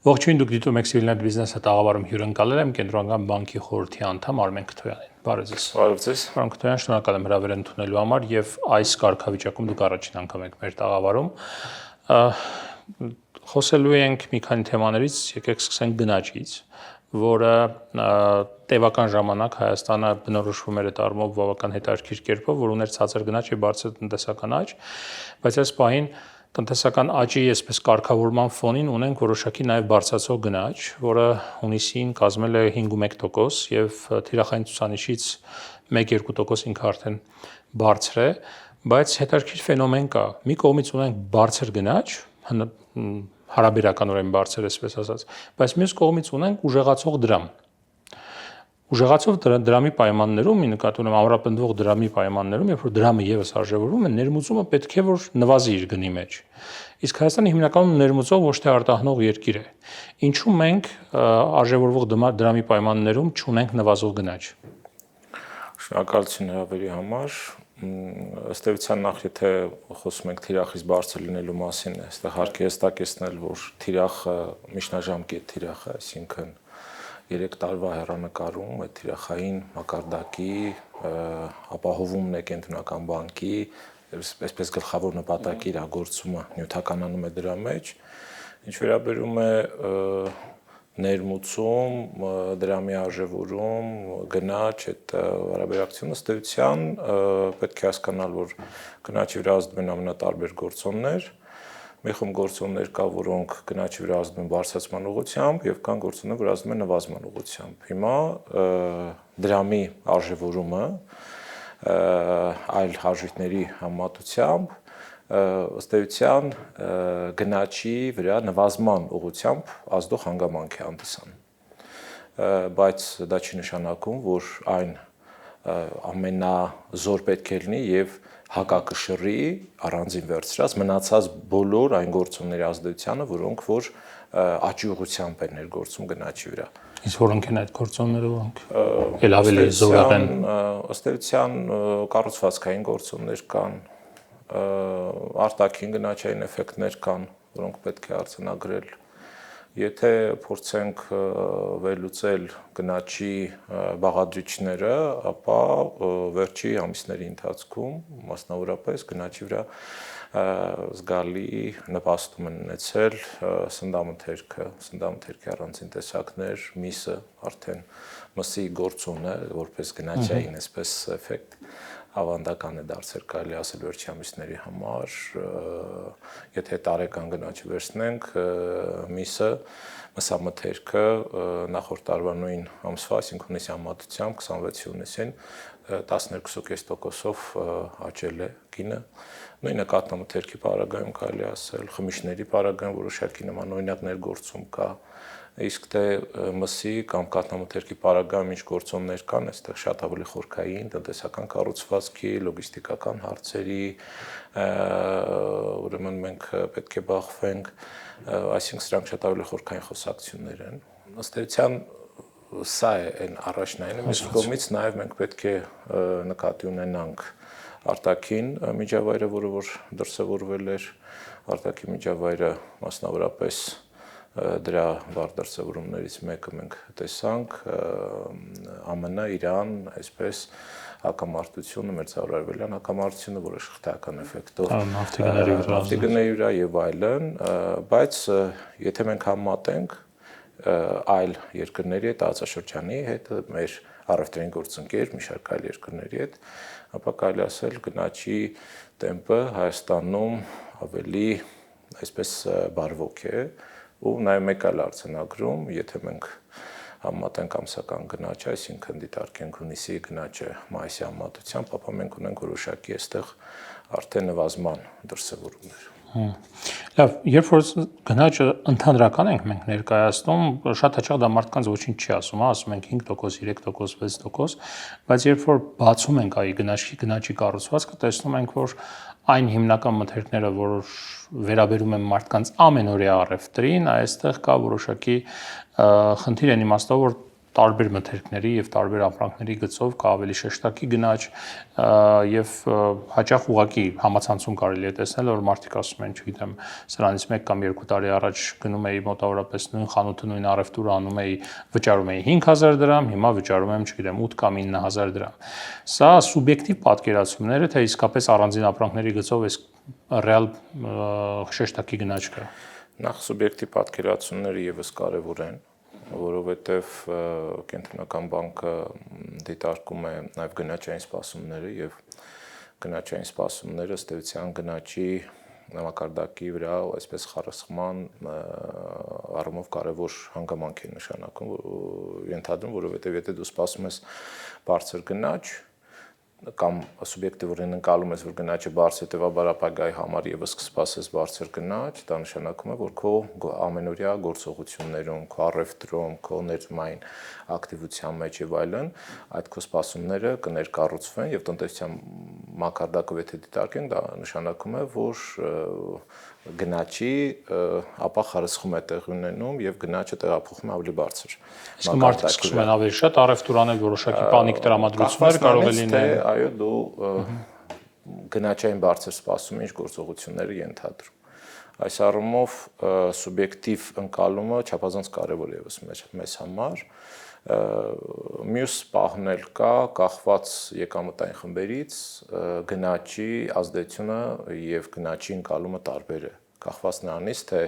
Ողջույն, դուք դիտում եք Civil Net Business-ը տաղավարում հյուրընկալել եմ Կենտրոնական բանկի խորհրդի անդամ Արմեն Քթոյանին։ Բարև ձեզ։ Բարև ձեզ։ Պարոն Քթոյան, շնորհակալ եմ հրավեր ընդունելու համար եւ այս կարգավիճակում դուք առաջին անգամ եք մեր տաղավարում։ Խոսելու ենք մի քանի թեմաներից, եկեք սկսենք գնաճից, որը տևական ժամանակ Հայաստանը բնորոշվում էր այդ առումով բավական հետաքրքիր կերպով, որ ուներ ցածր գնաճ եւ բարձր տնտեսական աճ, բայց այս պահին տնտեսական աճի այսպես կարգավորման ֆոնին ունենք որոշակի նաև բարձրացող գնաճ, որը հունիսին կազմել է 5.1% եւ թիրախային ցուցանիշից 1-2% ինքը արդեն բարձր է, բայց հետաքրքիր ֆենոմեն կա։ Մի կողմից ունենք բարձր գնաճ, հարաբերականորեն բարձր այսպես ասած, բայց մյուս կողմից ունենք ուժեղացող դրամ։ Ուժեղացող դրամի պայմաններում, մի նկատի ունեմ ամրապնդվող դրամի պայմաններում, երբ որ դրամը եւս արժևորվում է, ներմուծումը պետք է որ նվազի իր գնի մեջ։ Իսկ Հայաստանը հիմնականում ներմուծող ոչ թե արտահանող երկիր է։ Ինչու մենք արժևորվող դրամի պայմաններում չունենք նվազող գնաճ։ Շնորհակալություն հրավերի համար։ Ըստ էության նախ եթե խոսում ենք թիրախից բարձր լինելու մասին, այստեղ հարկ է հստակեցնել, որ թիրախը միջնաժամկետ թիրախ է, այսինքն 3 տարվա հեռանկարում այդ թիրախային մակարդակի ապահովումն է Կենտրոնական բանկի, այսպես գլխավոր նպատակի իրագործումը նյութականանում է դրա մեջ, ինչ վերաբերում է ներմուծում, դրամի արժևորում, գնաճ, այդ հարաբերակցությունը ըստ էության պետք է հասկանալ, որ գնաճի վրա ազդում են ամենատարբեր գործոններ, մի խումբ գործոններ կա, որոնք գնաճի վրա ազդում են բարձրացման ուղղությամբ եւ կան գործոններ, որ ազդում են նվազման ուղղությամբ։ Հիմա դրամի արժևորումը այլ արժույթների համեմատությամբ ըստ էության գնաճի վրա նվազման ուղղությամբ ազդող հանգամանք է հանդիսանում։ Բայց դա չի նշանակում, որ այն ամենազոր պետք է լինի եւ հակակշռի առանձին վերցրած մնացած բոլոր այն գործոնների ազդեցությանը, որոնք որ աճի ուղղությամբ են ներգործում գնաճի վրա։ Իսկ որոնք են այդ գործոնները, որոնք էլ ավելի զորեղ են։ Ըստ էության կառուցվածքային գործոններ կան, արտաքին գնաճային էֆեկտներ կան, որոնք պետք է արձանագրել։ Եթե փորձենք վերլուծել գնաճի բաղադրիչները, ապա վերջի ամիսների ընթացքում մասնավորապես գնաճի վրա զգալի նպաստում են ունեցել սննդամթերքի առանձին տեսակներ, միսը արդեն մսի գործոնը, որպես գնաճային այսպես էֆեկտ ավանդական է դարձել, կարելի ասել վերջի ամիսների համար, եթե տարեկան գնաճը վերցնենք, միսը, մսամթերքը նախորդ տարվա նույն ամսվա, այսինքն հունիսի համեմատությամբ 26-ին 12.5%-ով աճել է գինը, նույնը կաթնամթերքի պարագայում կարելի ասել, խմիչքների պարագայում որոշակի նմանօրինակ ներգործում կա, իսկ թե մսի կամ կաթնամթերքի պարագայում ինչ գործոններ կան, այստեղ շատ ավելի խորքային, տնտեսական կառուցվածքի, լոգիստիկական հարցերի, ուրեմն մենք պետք է բախվենք, այսինքն սրանք շատ ավելի խորքային խոսակցություններ են։ Ըստ էության սա է այն առաջնայինը, մյուս կողմից նաև մենք պետք է նկատի ունենանք արտաքին միջավայրը, որը որ դրսևորվել էր, արտաքին միջավայրը մասնավորապես դրա վառ դրսևորումներից մեկը մենք տեսանք ԱՄՆ, Իրան, այսպես հակամարտությունը, մերձարևելյան հակամարտությունը, որը շղթայական էֆեկտով նավթի գների վրա եւ այլն, բայց եթե մենք համեմատենք այլ երկրների հետ, տարածաշրջանի հետ, մեր առևտրային գործընկեր, մի շարք այլ երկրների հետ, ապա կարելի ասել գնաճի տեմպը Հայաստանում ավելի այսպես բարվոք է ու նաև մեկ այլ արձանագրում, եթե մենք համեմատենք ամսական գնաճը, այսինքն դիտարկենք հունիսի գնաճը մայիսի համեմատությամբ, ապա մենք ունենք որոշակի այստեղ արդեն նվազման դրսևորումներ։ Լավ, երբ որ գնաճը ընդհանրական ենք մենք ներկայացնում, շատ հաճախ դա մարդկանց ոչինչ չի ասում, ասում ենք 5%, 3%, 6%, բայց երբ որ բացում ենք այ գնաճի կառուցվածքը, տեսնում ենք, որ այն հիմնական մթերքները, որ վերաբերում են մարդկանց ամենօրյա առևտրին, այստեղ կա որոշակի խնդիր այն իմաստով, որ տարբեր մթերքների եւ տարբեր ապրանքների գծով կա ավելի շեշտակի գնաճ եւ հաճախ ուղակի համացանցում կարելի է տեսնել, որ մարդիկ ասում են, չգիտեմ, սրանից 1 կամ 2 տարի առաջ գնում էի մոտավորապես նույն խանութը, նույն առևտուրը անում էի, վճարում էի 5000 դրամ, հիմա վճարում եմ, չգիտեմ, 8 կամ 9000 դրամ։ Սա սուբյեկտիվ պատկերացումներ է, թե իսկապես առանձին ապրանքների գծով այս ռեալ շեշտակի գնաճ կա։ Նախ սուբյեկտիվ պատկերացումները եւս կարեւոր են, որովհետեւ Կենտրոնական բանկը դիտարկում է նաեւ գնաճային սպասումները եւ գնաճային սպասումները ըստ էության գնաճի մակարդակի վրա այսպես խարսխման առումով կարևոր հանգամանք է նշանակում ենթադրում, որովհետեւ եթե դու սպասում ես բարձր գնաճ կամ սուբյեկտիվորեն ընկալում ես, որ գնաճը բարձր է, հետեւաբար ապագայի համար եւս կսպասես բարձր գնաճ, դա նշանակում է, որ քո ամենօրյա գործողություններում, քո առևտրում, քո ներմային ակտիվության մեջ եւ այլն, այդ քո սպասումները կներկառուցվեն եւ տնտեսության մակարդակով եթե դիտարկենք, դա նշանակում է, որ գնաճի ապա խարսխում է տեղի ունենում եւ գնաճը տեղափոխվում է ավելի բարձր։ Իսկ մարդիկ սկսում են ավելի շատ առևտուր անել, որոշակի պանիկ տրամադրություններ կարող է լինել։ Այո, դու գնաճային բարձր սպասում ինչ գործողությունները ենթադրում։ Այս առումով սուբյեկտիվ ընկալումը չափազանց կարևոր է եւս մեզ համար։ Մյուս պահն էլ կա կախված եկամտային խմբերից գնաճի ազդեցությունը եւ գնաճի ընկալումը տարբեր է կախված նրանից թե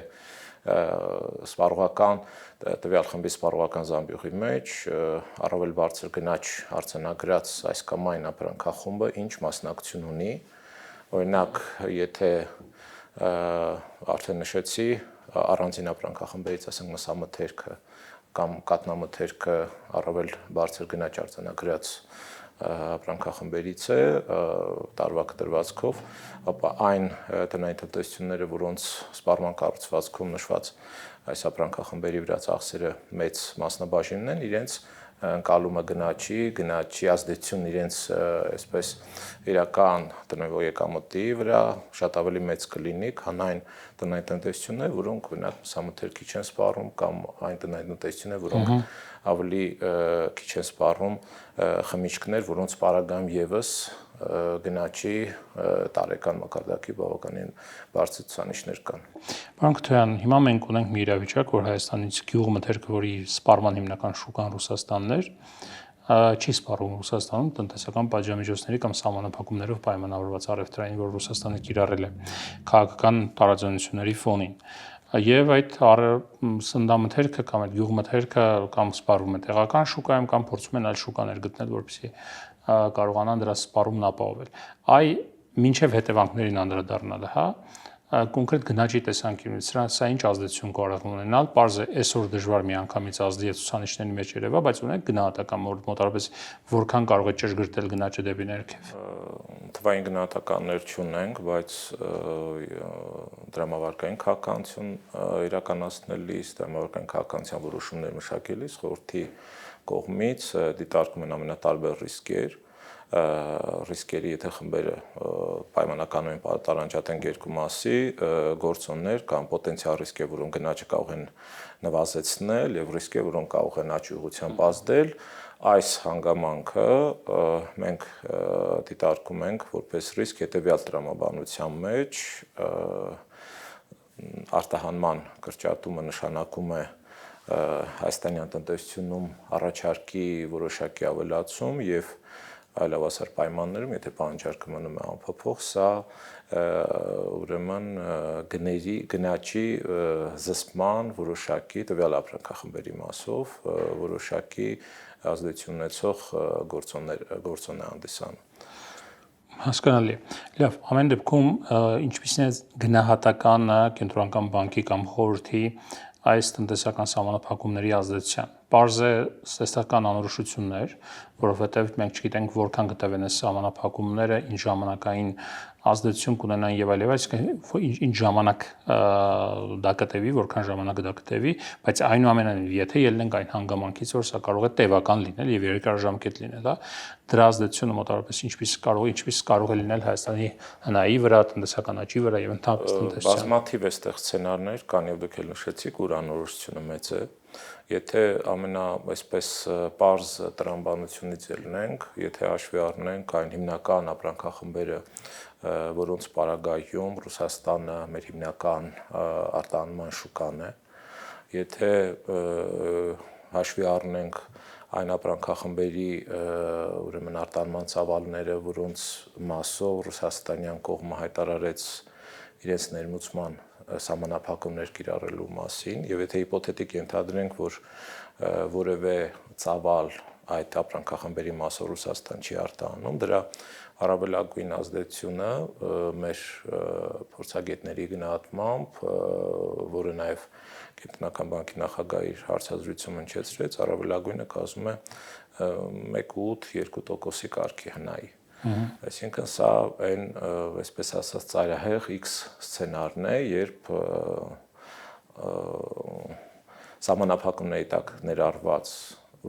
սպառողական տվյալ խմբի սպառողական զամբյուղի մեջ առավել բարձր գնաճ արձանագրած այս կամ այն ապրանքախումբը ինչ մասնակցություն ունի օրինակ եթե արդեն նշեցի առանձին ապրանքախմբերից ասենք մսամթերքը կամ կատնամթերքը առավել բարձր գնաճ արձանագրած ապրանքախմբերից է տարվա կտրվածքով, ապա այն տնային տնտեսությունները, որոնց սպառման կառուցվածքում նշված այս ապրանքախմբերի վրա ծախսերը մեծ մասնաբաժինն են, իրենց ընկալումը գնաճի ազդեցությունն իրենց այսպես իրական տնօրինի եկամտի վրա շատ ավելի մեծ կլինի, քան այն տնային տնտեսությունները, որոնք օրինակ մսամթերքի չեն սպառում կամ այն տնային տնտեսությունները, որոնք ավելի քիչ են սպառում խմիչքներ, որոնց պարագայում եւս գնաճի տարեկան մակարդակի բավականին բարձր ցուցանիշներ կան։ Պարոն Քթոյան, հիմա մենք ունենք մի իրավիճակ, որ Հայաստանից գյուղմթերքը, որի սպառման հիմնական շուկան Ռուսաստանն էր, չի սպառում Ռուսաստանում տնտեսական պատժամիջոցների կամ սահմանափակումներով պայմանավորված առևտրային, որ Ռուսաստանը կիրառել է քաղաքական տարաձայնությունների ֆոնին։ Եվ այդ սննդամթերքը կամ այդ գյուղմթերքը կամ սպառվում է տեղական շուկայում կամ փորձում են այլ շուկաներ գտնել, որպեսզի կարողանան դրա սպառումն ապահովել։ Մինչև հետևանքներին անդրադառնալը, հա, կոնկրետ գնաճի տեսանկյունից սա ինչ ազդեցություն կարող է ունենալ, պարզ է այսօր դժվար միանգամից ազդի ցուցանիշների մեջ երևա, բայց ունենք գնահատական մոտավորապես որքան կարող է ճշգրտել գնաճը դեպի ներքև։ Թվային գնահատականներ չունենք, բայց դրամավարկային քաղաքականություն իրականացնելիս, դրամավարկային քաղաքականության որոշումներ մշակելիս խորհրդի կողմից դիտարկում են ամենատարբեր ռիսկերի, եթե խմբերը պայմանականորեն են տարանջատեն երկու մասի, գործոններ կամ պոտենցիալ ռիսկ է, որոնք գնաճը կարող են նվազեցնել եւ ռիսկ է, որոնք կարող են աճի ուղղությամբ ազդել, այս հանգամանքը մենք դիտարկում ենք որպես ռիսկ հետեւյալ տրամաբանության մեջ արտահանման կրճատումը նշանակում է հայաստանյան տնտեսությունում առաջարկի որոշակի ավելացում եւ այլավասար պայմաններում, եթե պահանջարկը մնում է անփոփոխ, սա ուրեմն գնաճի զսպման որոշակի տվյալ ապրանքախմբերի մասով որոշակի ազդեցություն ունեցող գործոն է հանդիսանում։ Հասկանալի է։ Լավ, ամեն դեպքում ինչպիսին է գնահատականը կենտրոնական բանկի կամ խորհրդի այս տնտեսական սահմանափակումների ազդեցության։ Պարզ է ստեղծական անորոշություններ, որովհետև մենք չգիտենք որքան կտևեն այս սահմանափակումները, ինչ ժամանակային ազդեցություն կունենան եւ այլ, ինչ ժամանակ դա կտևի, որքան ժամանակ դա կտևի, բայց այնուամենայնիվ, եթե ելնենք այն հանգամանքից, որ սա կարող է տևական լինել եւ երկարաժամկետ լինել, հա, դրա ազդեցությունը մոտավորապես ինչպես կարող է լինել Հայաստանի հնայի վրա, տնտեսական աճի վրա եւ ընդհանրապես տնտեսության։ Բազմաթիվ այստեղ սցենարներ կան եւ դուք էլ նշեցիք, որ անորոշությունը մեծ է։ Եթե այսպես պարզ տրամաբանությունից ելնենք, եթե հաշվի առնենք այն հիմնական ապրանքախմբերը, որոնց պարագայում Ռուսաստանը մեր հիմնական արտահանման շուկան է, եթե հաշվի առնենք այն ապրանքախմբերի ուրեմն արտահանման ծավալները, որոնց մասով ռուսաստանյան կողմը հայտարարեց իրենց ներմուծման սահմանափակումներ կիրառելու մասին, եւ եթե հիպոթետիկ ենթադրենք, որ որևէ ծավալ այդ ապրանքախմբերի մասով Ռուսաստան չի արտահանում, դրա առավելագույն ազդեցությունը մեր փորձագետների գնահատմամբ, որը նաեւ Կենտրոնական բանկի նախագահը իր հարցազրույցում հնչեցրեց, առավելագույնը կազմում է 1.8-2% կարգի հնայի։ Այսինքն սա այն, այսպես ասած, ծայրահեղ X սցենարն է, երբ սահմանափակումների տակ ներառված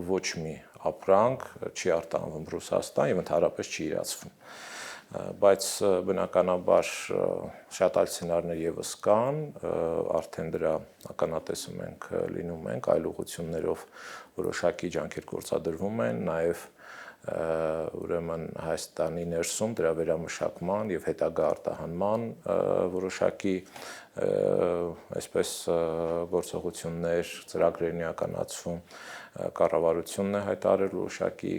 ոչ մի ապրանք չի արտահանվում Ռուսաստան եւ ընդհանրապես չի իրացվում։ Բայց բնականաբար շատ այլ սցենարներ եւս կան, արդեն դրա ականատեսում ենք լինում ենք, այլ ուղղություններով որոշակի ջանքեր գործադրվում են, նաեւ ուրեմն Հայաստանի ներսում դրա վերամշակման եւ հետագա արտահանման որոշակի այսպես գործողություններ, ծրագրերն իրականացվում, կառավարությունն է հայտարարել որոշակի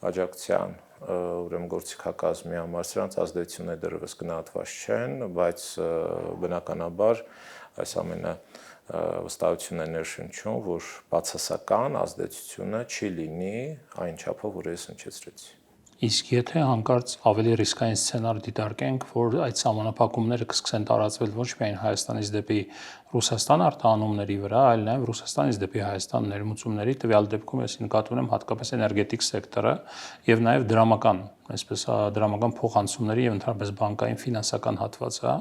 աջակցության ուրեմն գործիքակազմի համար, սրանց ազդեցությունները դեռևս գնահատված չեն, բայց բնականաբար այս ամենը վստահություն է ներշնչում, որ բացասական ազդեցությունը չի լինի այն չափով, որ ես հնչեցրեցի։ Իսկ եթե հանկարծ ավելի ռիսկային սցենար դիտարկենք, որ այդ սահմանափակումները կսկսեն տարածվել ոչ միայն Հայաստանից դեպի Ռուսաստան արտահանումների վրա, այլ նաև Ռուսաստանից դեպի Հայաստան ներմուծումների, տվյալ դեպքում ես նկատի ունեմ հատկապես էներգետիկ սեկտորը եւ նաև դրամական, այսպես դրամական փոխանցումների եւ ընդհանրապես բանկային ֆինանսական հատվածը,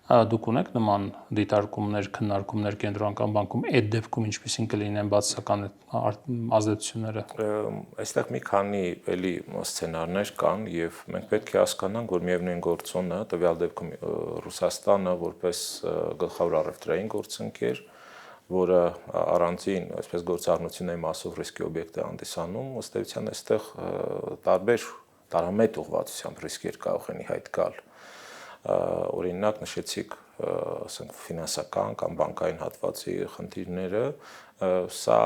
դուք ունեք նման դիտարկումներ, քննարկումներ Կենտրոնական բանկում, այդ դեպքում ինչպիսին կլինեն բացասական ազդեցությունները։ Այստեղ մի քանի էլի սցենարներ կան եւ մենք պետք է հասկանանք, որ միևնույն գործոնը, տվյալ դեպքում Ռուսաստանը որպես գլխավոր առևտրային գործընկեր, որը առանձին, այսպես գործառնությունների մասով ռիսկի օբյեկտ է հանդիսանում, ըստ էության այստեղ տարբեր տարամետ ուղղվածությամբ ռիսկեր կարող են ի հայտ գալ։ Օրինակ նշեցիք, ասենք ֆինանսական կամ բանկային հատվածի խնդիրները, սա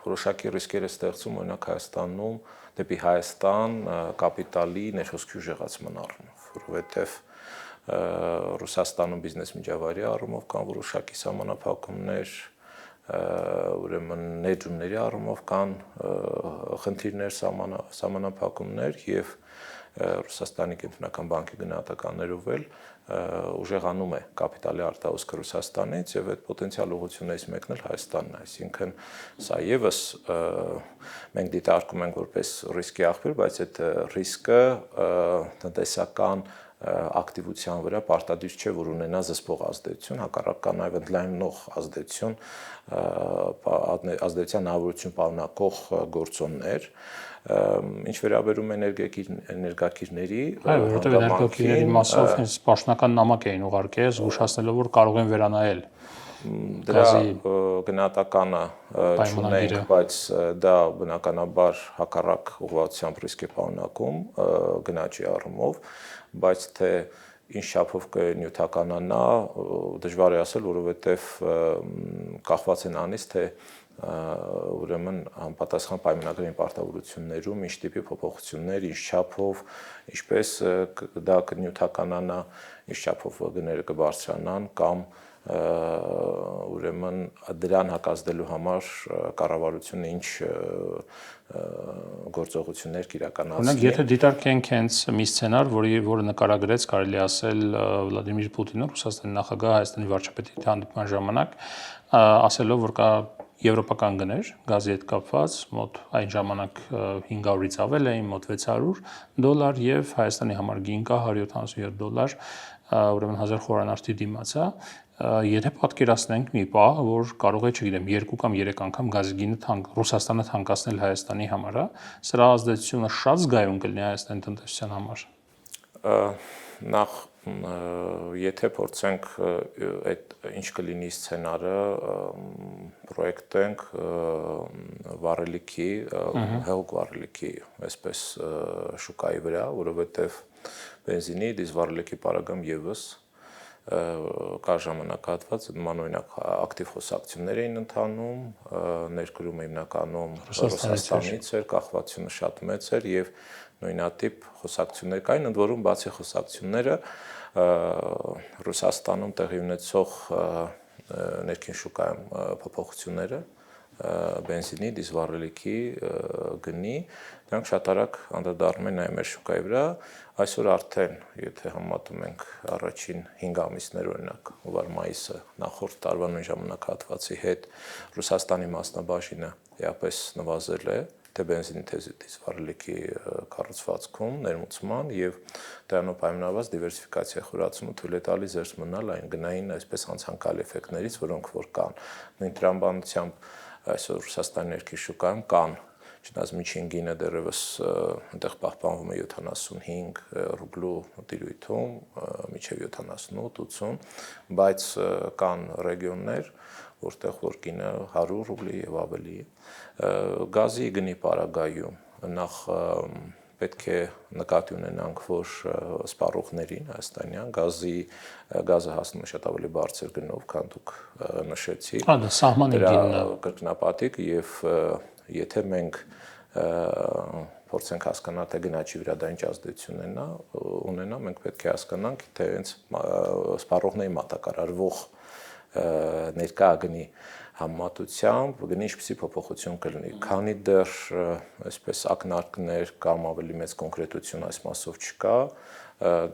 որոշակի ռիսկեր է ստեղծում օրինակ Հայաստանում դեպի Հայաստան կապիտալի ներհոսքի ուժեղացման առումով, որովհետև Ռուսաստանում բիզնես միջավայրի առումով կան որոշակի սահմանափակումներ, ուրեմն ներդրումների առումով կան խնդիրներ, սահմանափակումներ եւ Ռուսաստանի Կենտրոնական բանկի գնահատականներով էլ ուժեղանում է կապիտալի արտահոսքը Ռուսաստանից եւ այդ պոտենցիալ ուղղություններից մեկն էլ Հայաստանն է, այսինքն սա եւս մենք դիտարկում ենք որպես ռիսկի աղբյուր, բայց այդ ռիսկը տնտեսական ակտիվության վրա պարտադիր չէ, որ ունենա զսպող ազդեցություն, հակառակ կա նաև ընդլայնող ազդեցություն, ազդեցության հնարավորություն պարունակող գործոններ, ինչ վերաբերում է էներգակիրների, այո, որովհետև էներգակիրների մասով հենց պաշտոնական նամակ էին ուղարկել, զգուշացնելով, որ կարող են վերանայել դրա գնահատականը չունենք, բայց դա բնականաբար հակառակ ուղղվածությամբ ռիսկ է պարունակում գնաճի առումով, բայց թե ինչ չափով կնյութականանա, դժվար է ասել, որովհետև կախված են անից, թե ուրեմն համապատասխան պայմանագրային պարտավորություններում ինչ տիպի փոփոխություններ, ինչ չափով, ինչպես դա կնյութականանա, ինչ չափով գները կբարձրանան կամ ուրեմն դրան հակազդելու համար կառավարությունը ինչ գործողություններ կիրականացնի։ Օրինակ, եթե դիտարկենք հենց մի սցենար, որը նկարագրեց, կարելի ասել Վլադիմիր Պուտինը, Ռուսաստանի նախագահը Հայաստանի վարչապետի հանդիպման ժամանակ, ասելով, որ կա եվրոպական գներ գազի հետ կապված, մոտ այն ժամանակ 500-ից ավել էին, մոտ $600 եւ Հայաստանի համար գին կա $177, ուրեմն 1000 խորանարդի դիմաց է։ Եթե պատկերացնենք մի պահ, որ կարող է, չգիտեմ, 2 կամ 3 անգամ գազի գինը Ռուսաստանը թանկացնել Հայաստանի համար, սրա ազդեցությունը շատ զգայուն կլինի Հայաստանի տնտեսության համար։ Նախ եթե փորձենք այդ ինչ կլինի սցենարը պրոյեկտենք վառելիքի, հեղուկ վառելիքի, այսպես շուկայի վրա, որովհետև բենզինի, դիզվառելիքի պարագայում եւս կար ժամանակահատված, նման օրինակ ակտիվ խոսակցություններ էին ընթանում, ներկրումը հիմնականում Ռուսաստանից էր, կախվածությունը շատ մեծ էր եւ նույնատիպ խոսակցություններ կային, ընդ որում բացի խոսակցությունները Ռուսաստանում տեղի ունեցող ներքին շուկայում փոփոխությունները բենզինի, դիզվառելիքի գնի, դրանք շատ արագ անդրադառնում են նաև մեր շուկայի վրա, այսօր արդեն, եթե համատում ենք առաջին 5 ամիսներ օրինակ, հունվար մայիսը նախորդ տարվա նույն ժամանակահատվածի հետ Ռուսաստանի մասնաբաժինը էապես նվազել է թե բենզինի թե դիզվառելիքի կառուցվածքում, ներմուծման եւ դրանով պայմանավորված դիվերսիֆիկացիա խորացումը թույլ է տալիս զերծ մնալ այն գնային այսպես անցանկալի էֆեկտներից, որոնք որ կան։ Նույն տրամաբանությամբ այսօր Ռուսաստանի ներքին շուկայում կան, չնայած միջին գինը դեռևս այնտեղ պահպանվում է 75 ռուբլու տիրույթում, մինչև 78-80, բայց կան ռեգիոններ, որտեղ որ գինը 100 ռուբլի եւ ավելի է։ Գազի գնի պարագայում նախ պետք է նկատի ունենանք, որ սպառողներին հայաստանյան գազը հասնում է շատ ավելի բարձր գնով, քան դուք նշեցիք։ Հա, դա սահմանի գինն է։ Կրկնապատիկ եւ եթե մենք փորձենք հասկանալ, թե գնաճի վրա դա ինչ ազդեցություն ունենա, մենք պետք է հասկանանք, թե հենց սպառողների մատակարարվող ներկա գնի համեմատությամբ գնի ինչպիսի փոփոխություն կլինի, քանի դեռ այսպես ակնարկներ կամ ավելի մեծ կոնկրետություն այս մասով չկա,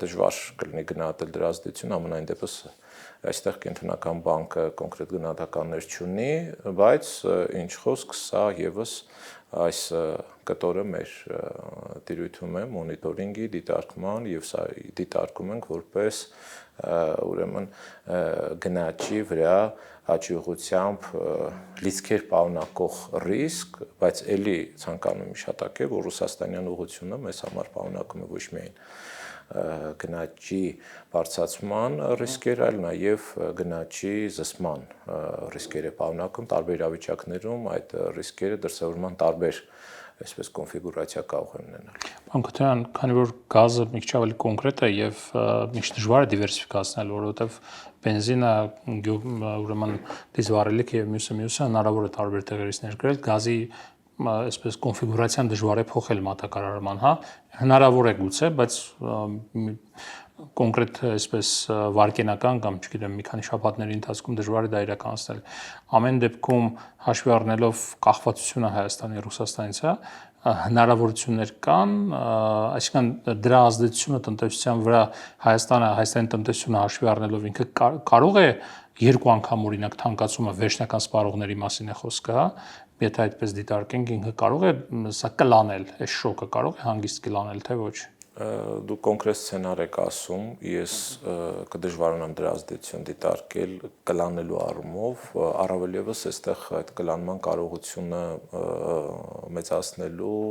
դժվար կլինի գնահատել դրա ազդեցությունը, ամենայն դեպս այստեղ կենտրոնական բանկը կոնկրետ գնահատականներ չունի, բայց ինչ խոսք, սա եւս այս կտորը մեր տիրույթում է մոնիտորինգի, դիտարկման եւ սա դիտարկում ենք որպես ուրեմն գնաճի վրա հաջողությամբ լիցքեր պարունակող ռիսկ, բայց ելի ցանկանում եմ հիշատակել, որ ռուսաստանյան ուղղությունը մեզ համար պարունակում է ոչ միայն գնաճի բարձրացման ռիսկեր, այլ նաև գնաճի զսպման ռիսկեր է պարունակում տարբեր իրավիճակներում, այդ ռիսկերը դրսևորման տարբեր այսպես կոնֆիգուրացիա կարող է ունենալ։ Պարոն Քոթարյան, քանի որ գազը մի քիչ ավելի կոնկրետ է եւ միշտ դժվար է դիվերսիֆիկացնել, որովհետեւ բենզինը ուրեմն դիզվառելիքը եւ մյուսը հնարավոր է տարբեր տեղերից ներկրել, գազի այսպես կոնֆիգուրացիան դժվար է փոխել մատակարարման, հա, հնարավոր է գուցե, բայց կոնկրետ այսպես վարկենական կամ չգիտեմ մի քանի շաբաթների ընթացքում դժվար է դա իրականացնել։ Ամեն դեպքում հաշվի առնելով կախվածությունը Հայաստանի Ռուսաստանից, հա, հնարավորություններ կան, այսինքն դրա ազդեցությունը տնտեսության վրա Հայաստանի տնտեսությունը հաշվի առնելով ինքը կարող է երկու անգամ օրինակ թանկացումը վերջնական սպառողների մասին է խոսքը, հա, եթե այդպես դիտարկենք, ինքը կարող է սա կլանել, այս շոկը կարող է հանգիստ կլանել, թե ոչ։ Դու կոնկրետ սցենար եք ասում, ես կդժվարանամ դրա ազդեցություն դիտարկել կլանելու առումով, առավել եւս այստեղ այդ կլանման կարողությունը մեծացնելու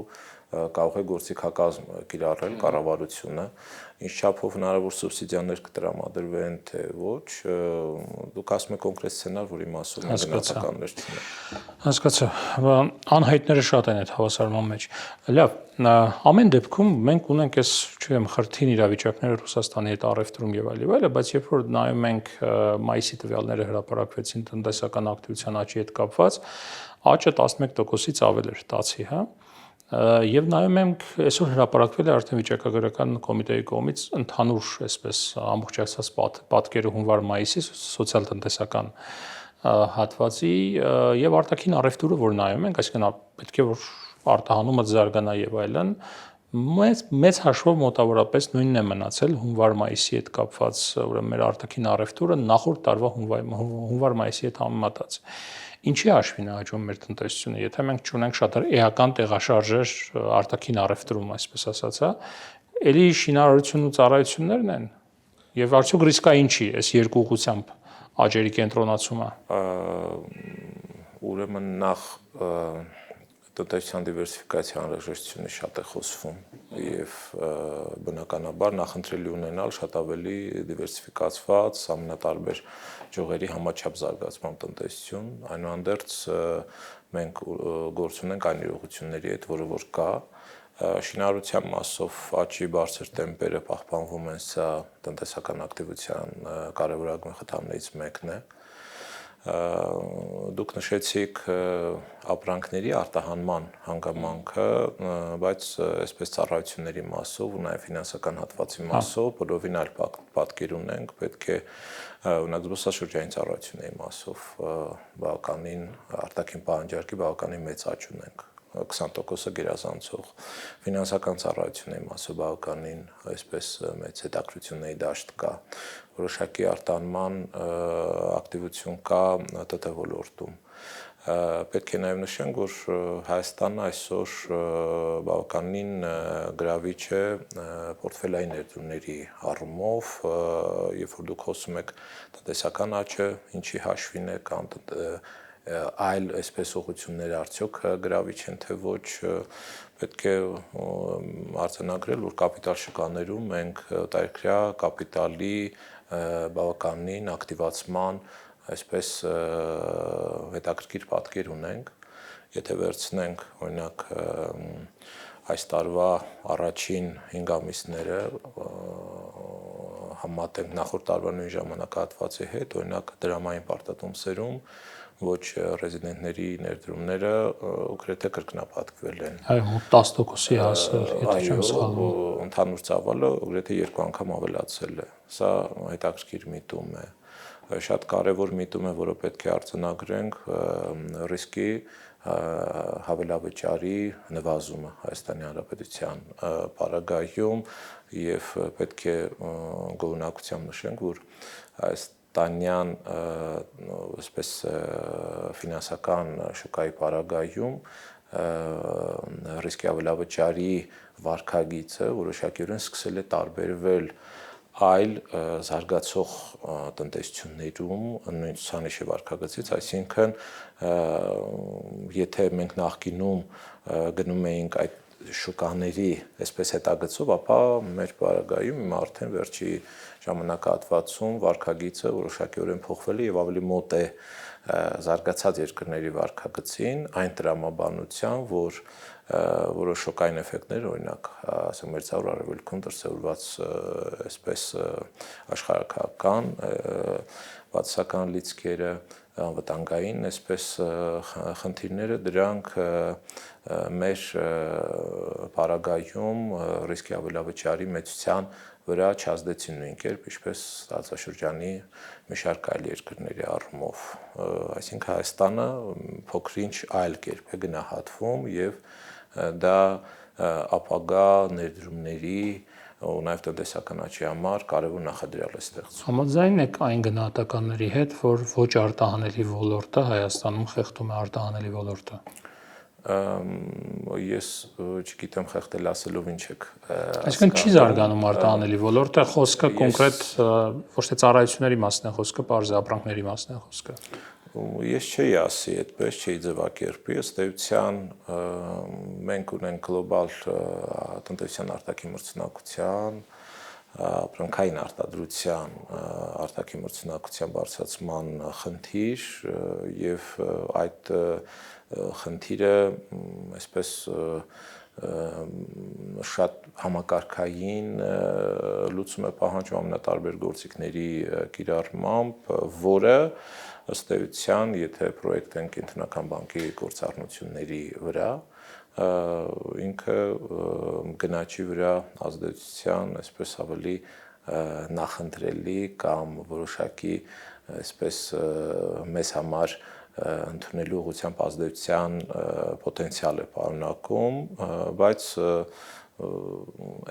կարող է գործիքակազմ կիրառել կառավարությունը, ինչ չափով հնարավոր սուբսիդիաներ կտրամադրվեն, թե ոչ, դուք ասում եք կոնկրետ սցենար, որի մասով գնահատականներ չունեն։ Հասկացա, անհայտները շատ են այդ հավասարման մեջ։ Լավ, ամեն դեպքում մենք ունենք այս, չգիտեմ, խրթին իրավիճակները Ռուսաստանի հետ առևտրում եւ այլը, բայց երբ որ նայում ենք մայիսի տվյալները հրապարակվեցին տնտեսական ակտիվության աճի հետ կապված, աճը 11%-ից ավել էր տացի, հա։ Եվ նայում ենք, այսօր հրապարակվել է արդեն վիճակագրական կոմիտեի կողմից ընդհանուր այսպես ամբողջացած պատկերը հունվար-մայիսի սոցիալ-տնտեսական հատվածի եւ արտաքին առևտուրը, որ նայում ենք, այսինքն պետք է որ արտահանումը զարգանա եւ այլն, մեծ հաշվով մոտավորապես նույնն է մնացել հունվար-մայիսի հետ կապված, ուրեմն մեր արտաքին առևտուրը նախորդ տարվա հունվար-մայիսի հետ համեմատած։ Ինչի հաշվին է աճում մեր տնտեսությունը, եթե մենք չունենք շատ էական տեղաշարժեր արտաքին առևտրում, այսպես ասած, հա, էլի շինարարությունն ու ծառայություններն են, եւ արդյոք ռիսկային չի այս երկու ուղղությամբ աճերի կենտրոնացումը։ Ուրեմն նախ տնտեսության դիվերսիֆիկացիա անհրաժեշտությունը շատ է խոսվում եւ բնականաբար նախընտրելի ունենալ շատ ավելի դիվերսիֆիկացված, ամենատարբեր ճյուղերի համաչափ զարգացման տնտեսություն, այնուհանդերձ մենք գործ ունենք այն իրողությունների հետ, որը որ կա, շինարարության մասով աճի բարձր տեմպերը պահպանվում են, սա տնտեսական ակտիվության կարևորագույն խթաններից մեկն է։ Դուք նշեցիք ապրանքների արտահանման հանգամանքը, բայց այսպես ծառայությունների մասով ու նաև ֆինանսական հատվածի մասով բոլորովին այլ պատկեր ունենք, պետք է օրինակ զբոսաշրջային ծառայությունների մասով բավականին արտաքին պահանջարկի բավականին մեծ աճ ունենք, 20%-ը գերազանցող, ֆինանսական ծառայությունների մասով բավականին այսպես մեծ հետաքրքրությունների դաշտ կա, որոշակի արտահանման ակտիվություն կա ՏՏ ոլորտում։ Պետք է նաև նշենք, որ Հայաստանը այսօր բավականին գրավիչ է պորտֆելային ներդրումների առումով, երբ որ դուք խոսում եք տնտեսական աճը, ինչի հաշվին է կամ այլ այսպես ուղղություններ արդյոք գրավիչ են թե ոչ, պետք է արձանագրել, որ կապիտալ շուկաներում մենք տարիքրյա կապիտալի բավականին ակտիվացման այսպես հետաքրքիր պատկեր ունենք, եթե վերցնենք օրինակ այս տարվա առաջին 5 ամիսները համատենք նախորդ տարվա նույն ժամանակահատվածի հետ, օրինակ դրամային պարտատոմսերում ոչ ռեզիդենտների ներդրումները գրեթե կրկնապատկվել են։ Այո, 10%-ի հասել, եթե չեմ սխալվում։ Ընդհանուր ծավալը գրեթե 2 անգամ ավելացել է։ Սա հետաքրքիր միտում է։ Շատ կարևոր միտում է, որը պետք է արձանագրենք, ռիսկի հավելավճարի նվազումը Հայաստանի Հանրապետության պարագայում եւ պետք է գոհունակությամբ նշենք, որ հայաստանյան այսպես ֆինանսական շուկայի պարագայում ռիսկի հավելավճարի վարքագիծը որոշակիորեն սկսել է տարբերվել այլ զարգացող տնտեսություններում նույն ցուցանիշի վարքագծից, այսինքն եթե մենք նախկինում գնում էինք այդ շուկաների այսպես հետագծով, ապա մեր պարագայում հիմա արդեն վերջի ժամանակահատվածում վարքագիծը որոշակիորեն փոխվել է եւ ավելի մոտ է զարգացած երկրների վարքագծին, այն տրամաբանության, որ որոշ շոկային էֆեկտներ, օրինակ, ասենք մերձավոր արևելքում դրսևորված այսպես աշխարհակահաղական բացասական լիցքերը, անվտանգային այսպես խնդիրները, դրանք մեր պարագայում ռիսկի հավելավճարի մեծության վրա չազդեցին նույն կերպ, ինչպես տարածաշրջանի մի շարք այլ երկրների առումով, այսինքն Հայաստանը փոքր-ինչ այլ կերպ է գնահատվում եւ դա ապագա ներդրումների ու նաև տնտեսական աճի համար կարևոր նախադրյալ է ստեղծում։ Համաձայն եք այն գնահատականների հետ, որ ոչ արտահանելի ոլորտը Հայաստանում խեղդում է արտահանելի ոլորտը։ Ես չգիտեմ խեղդել ասելով ինչ եք։ Այսինքն չի զարգանում արտահանելի ոլորտը, խոսքը կոնկրետ ոչ թե ծառայությունների մասն է խոսքը, բարձ ապրանքների մասն է խոսքը։ Ես չէի ասի, այդպես չէի ձևակերպի, ըստ էության մենք ունենք գլոբալ տնտեսության արտաքին մրցունակության, ապրանքային արտադրության արտաքին մրցունակության բարձրացման խնդիր եւ այդ խնդիրը այսպես շատ համակարգային լուծում է պահանջում ամենատարբեր գործիքների կիրառմամբ, որը ըստ էության, եթե պրոյեկտ են կենտրոնական բանկի գործառնությունների վրա, ինքը գնաճի վրա ազդեցության այսպես ավելի նախընտրելի կամ որոշակի այսպես մեզ համար ընդունելու ուղղությամբ ազդեցության պոտենցիալ է պարունակում, բայց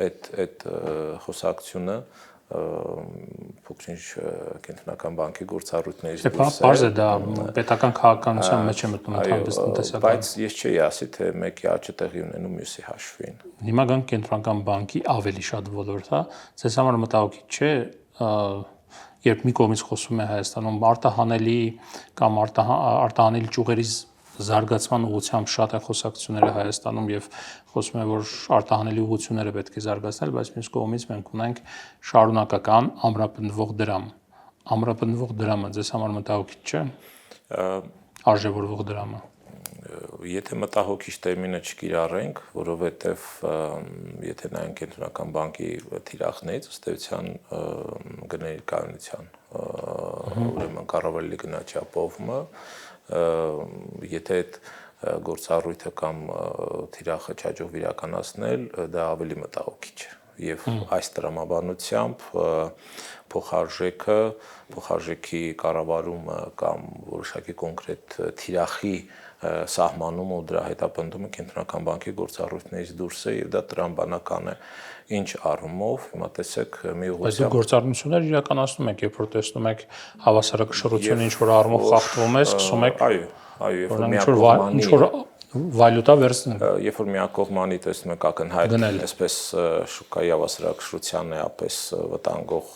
այդ խոսակցությունը փոքր-ինչ կենտրոնական բանկի գործառույթներից դուրս է։ Բարձր է դա պետական քաղաքականության մեջ է մտնում ընդհանրապես տնտեսական։ Բայց ես չէի ասի, թե մեկի աճը տեղի ունենում մյուսի հաշվին։ Հիմա գանք կենտրոնական բանկի ավելի շատ ոլորտ, հա, ձեզ համար մտահոգիչ չէ, երբ մի կողմից խոսում է Հայաստանում արտահանելի կամ արտահանելի ճյուղերի զարգացման ուղղությամբ շատ է խոսակցությունները Հայաստանում եւ խոսում է, որ արտահանելի ուղղությունները պետք է զարգացնել, բայց մյուս կողմից մենք ունենք շարունակական ամրապնդվող դրամ։ Ամրապնդվող դրամը ձեզ համար մտահոգիչ չէ։ Արժևորվող դրամը։ Եթե մտահոգիչ տերմինը չկիրառենք, որովհետև եթե նայենք Կենտրոնական բանկի թիրախներից, ըստ էության գների կայունության ուրեմն կառավարելի գնաճի ապահովումը, եթե այդ գործառույթը կամ թիրախը չհաջող իրականացնել, դա ավելի մտահոգիչ է։ Եվ այս տրամաբանությամբ փոխարժեքի կառավարումը կամ որոշակի կոնկրետ թիրախի սահմանումը ու դրա հետապնդումը Կենտրոնական բանկի գործառույթներից դուրս է եւ դա տրամաբանական է։ Ինչ առումով, հիմա տեսեք մի ուղղությամբ։ Բայց դուք գործառույթներ իրականացնում եք, երբ որ տեսնում եք հավասարակշռությունը ինչ որ առումով խախտվում է, սկսում եք այո, երբ որ ինչ որ վայլուտա վերցնենք։ Երբ որ միակողմանի տեսնում եք ակնհայտ, այսպես շուկայի հավասարակշռության էապես վտանգող,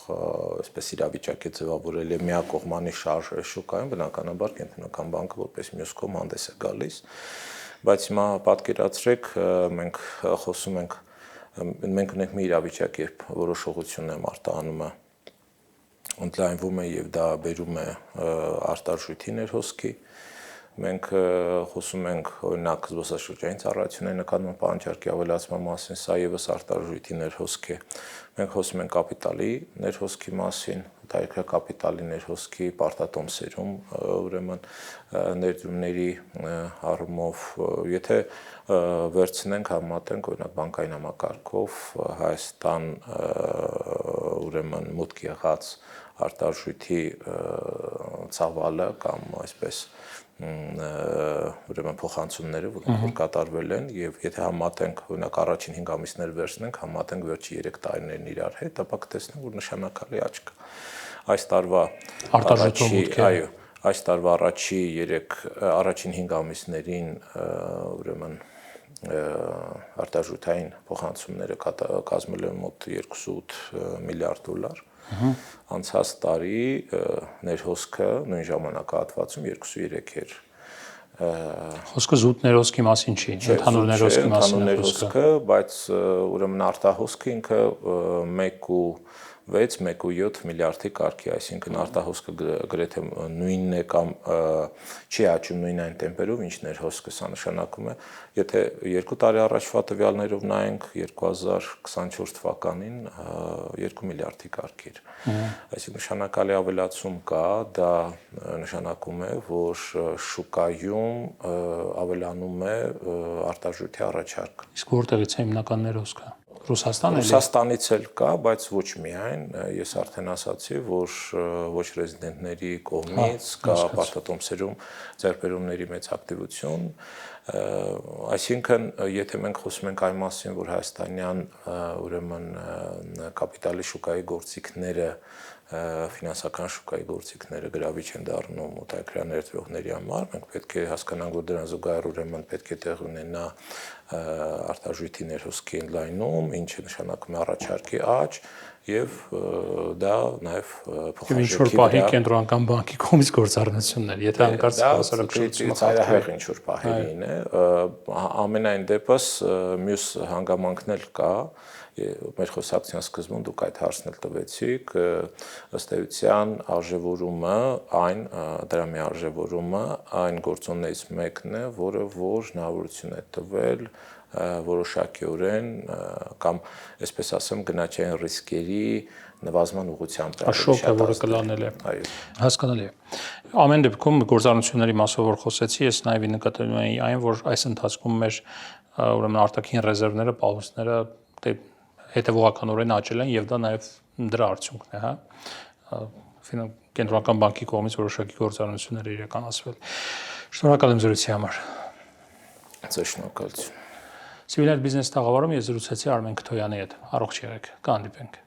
այսպես իրավիճակի ձևավորել է միակողմանի շարժը շուկայում, բնականաբար Կենտրոնական բանկը որպես մյուս կողմ հանդես է գալիս, բայց հիմա պատկերացրեք, մենք խոսում ենք, մենք ունենք մի իրավիճակ, երբ որոշողությունը արտահանումը ընդլայնվում է եւ դա բերում է արտարժույթի ներհոսքի։ Մենք խոսում ենք օրինակ զբոսաշրջային ծառայությունների նկատմամբ պահանջարկի ավելացման մասին, սա եւս արտարժույթի ներհոսք է։ Մենք խոսում ենք կապիտալի ներհոսքի մասին, տարիքա կապիտալի ներհոսքի պարտատոմսերում, ուրեմն ներդրումների առումով, եթե վերցնենք համատենք օրինակ բանկային համակարգով Հայաստան ուրեմն մուտք եղած արտարժույթի ծավալը կամ այսպես ուրեմն փոխանցումները, որ կատարվել են եւ եթե համատենք օրինակ առաջին 5 ամիսներ վերցնենք, համատենք վերջի 3 տարիներն իրար հետ, ապա կտեսնենք, որ նշանակալի աճ կա։ Այս տարվա այո, այս տարվա առաջին 5 ամիսներին ուրեմն արտարժութային փոխանցումները կազմել են մոտ 28 միլիարդ դոլար։ Անցած տարի ներհոսքը նույն ժամանակահատվածում 2.3 էր։ Խոսքը զուտ ներհոսքի մասին չի, ընդհանուր ներհոսքի մասին է խոսքը, բայց ուրեմն արտահոսքը ինքը 1.6, 1.7 միլիարդի կարգի, այսինքն արտահոսքը գրեթե նույնն է կամ չի աճում նույն այն տեմպերով, ինչ ներհոսքը, սա նշանակում է, եթե 2 տարի առաջվա տվյալներով նայենք 2024 թվականին 2 միլիարդի կարգի էր։ Այսինքն նշանակալի ավելացում կա, դա նշանակում է, որ շուկայում ավելանում է արտարժույթի առաջարկը։ Իսկ որտեղից է հիմնական ներհոսքը։ Ռուսաստանից էլ կա, բայց ոչ միայն, ես արդեն ասացի, որ ոչ ռեզիդենտների կողմից կա պարտատոմսերում ձեռքբերումների մեծ ակտիվություն, այսինքն եթե մենք խոսում ենք այն մասին, որ հայաստանյան ուրեմն կապիտալի շուկայի գործիքները ֆինանսական շուկայի գործիքները գրավիչ են դառնում օտարերկրյա ներդրողների համար, մենք պետք է հասկանանք, որ դրան զուգահեռ ուրեմն պետք է տեղ ունենա արտարժույթի ներհոսքի ընդլայնում, ինչը նշանակում է առաջարկի աճ եւ դա նաեւ փոխանցի ինչ-որ պահի Կենտրոնական բանկի կողմից գործառնություններ, եթե հանկարծ հավասարակշռությունը ծայրահեղ ինչ-որ պահերին է, ամենայն դեպս մյուս հանգամանքն էլ կա, մեր խոսակցության սկզբում դուք այդ հարցն էլ տվեցիք, ըստ էության արժևորումը, դրամի արժևորումը այն գործոններից մեկն է, որը որ հնարավորություն է տվել որոշակիորեն կամ այսպես ասեմ գնաճային ռիսկերի նվազման ուղղությամբ շոկը, որը կլանել է։ Հասկանալի է։ Ամեն դեպքում գործառնությունների մասով որ խոսեցի, ես նաև նկատել ունեի այն, որ այս ընթացքում մեր ուրեմն արտաքին ռեզերվները, պահուստները հետևողականորեն աճել են եւ դա նաև դրա արդյունքն է, հա։ Կենտրոնական բանկի կողմից որոշակի գործառնություններ իրականացվել։ Շնորհակալ եմ զրույցի համար։ Ձեզ շնորհակալություն։ Civilnet Business տաղավարում ես զրուցեցի Արմեն Քթոյանի հետ։ Առողջ եղեք, կհանդիպենք։